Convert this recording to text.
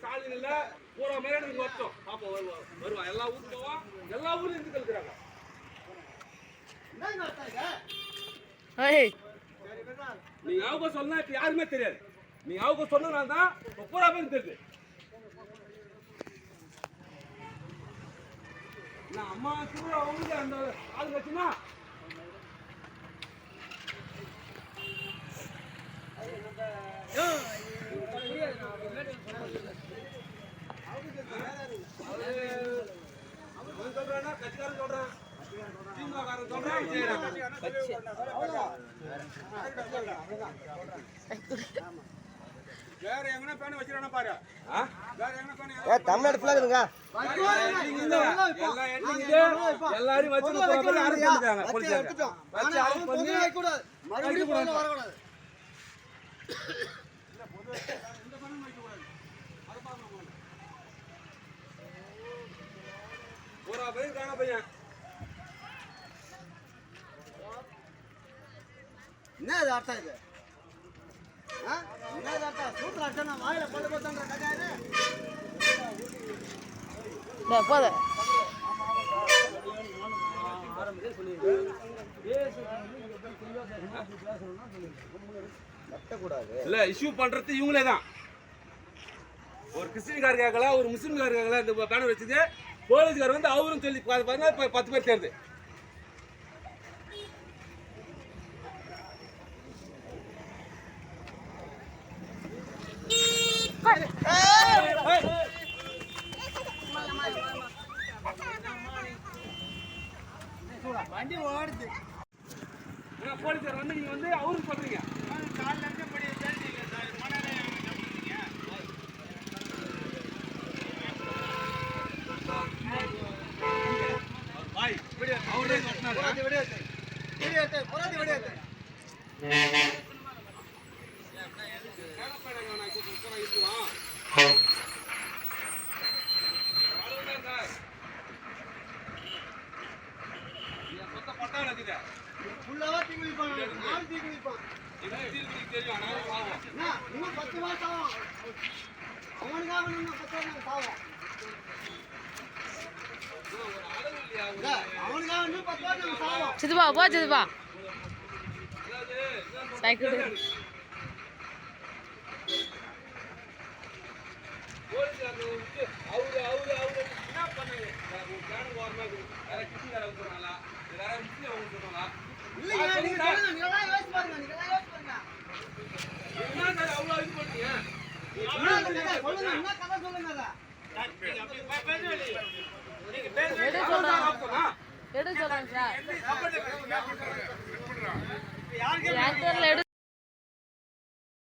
ஸ்டாலின் இல்ல பூரா மேலனுக்கு வரட்டும். பாப்பா வருவான். எல்லா ஊருக்கு போவான். எல்லா ஊர்ல இருந்து கலக்குறாங்க. நீங்க அவங்க சொன்னா இப்ப யாருமே தெரியாது. நீங்க அவங்க சொன்னனால தான் பூரா பேருக்கு தெரியுது. நான் அம்மா திருவிழா அவங்க அந்த ஆள் வச்சுனா சொல்றேன்னா கட்சிக்காரன் சொல்றேன் திமுககாரன் சொல்றேன் வேற எங்கனா பேன வச்சிரானா பாரு. வேற எங்கனா பேன தமிழ்நாடு ஃபிளாக் இருங்க. எல்லாரும் வச்சு போறாங்க. ஆரம்பிச்சாங்க போலீஸ் எடுத்துட்டோம். வச்சு ஆரம்பி பண்ணி வைக்க கூடாது. மறுபடியும் போல வர கூடாது. இல்ல பொது இந்த பண்ண வைக்க கூடாது. அத பாருங்க. பூரா பேர் காண பையன். என்ன இது அர்த்தம் இது? என்ன தாத்தா சூப்பர் அட்டனா வாயில போட்டு போட்டன்ற கதையாரு டேய் போத ஆரம்பமே சொல்லிருக்கேன் கட்ட கூடாது இல்ல இஷ்யூ பண்றது இவங்களே தான் ஒரு கிறிஸ்டியன்காரர் கேக்கல ஒரு முஸ்லிம்காரர் கேக்கல இந்த பேனர் வச்சது போலீஸ்காரர் வந்து அவரும் சொல்லி பாத்தீங்கன்னா 10 பேர் தேர்து வண்டி ஓடுது போலீஸ்காரர் வந்து நீங்க வந்து அவருக்கு சொல்றீங்க கால்ல இருந்து படி பேசிங்க சார் மணலே நம்பிட்டீங்க பாய் வீடியோ அவரே சொன்னாரு வீடியோ ஃபுல்லாவா தீக்குளிப்பான் நாலு தீக்குளிப்பான் தெரியும் ஆனா இன்னும் 10 மாசம் ஆகும் அவனுக்காக இன்னும் 10 மாசம் சாவும் அவனுக்காக இன்னும் 10 மாசம் சாவும் சிதுபா போ சிதுபா சைக்கிள் அவரு என்ன பண்ணாங்க பேனுக்கு வரமா வேற கிருஷ்ணகார சொன்னாங்களா வேற முஸ்லீம் அவங்க சொன்னாங்களா இல்லையா நீங்க சொல்லுங்க நீங்க எல்லாம் யோசிச்சு பாருங்க என்ன சார் அவ்வளவு இது பண்ணீங்க சொல்லுங்க என்ன கதை சொல்லுங்க எடு சொல்றாங்க சார்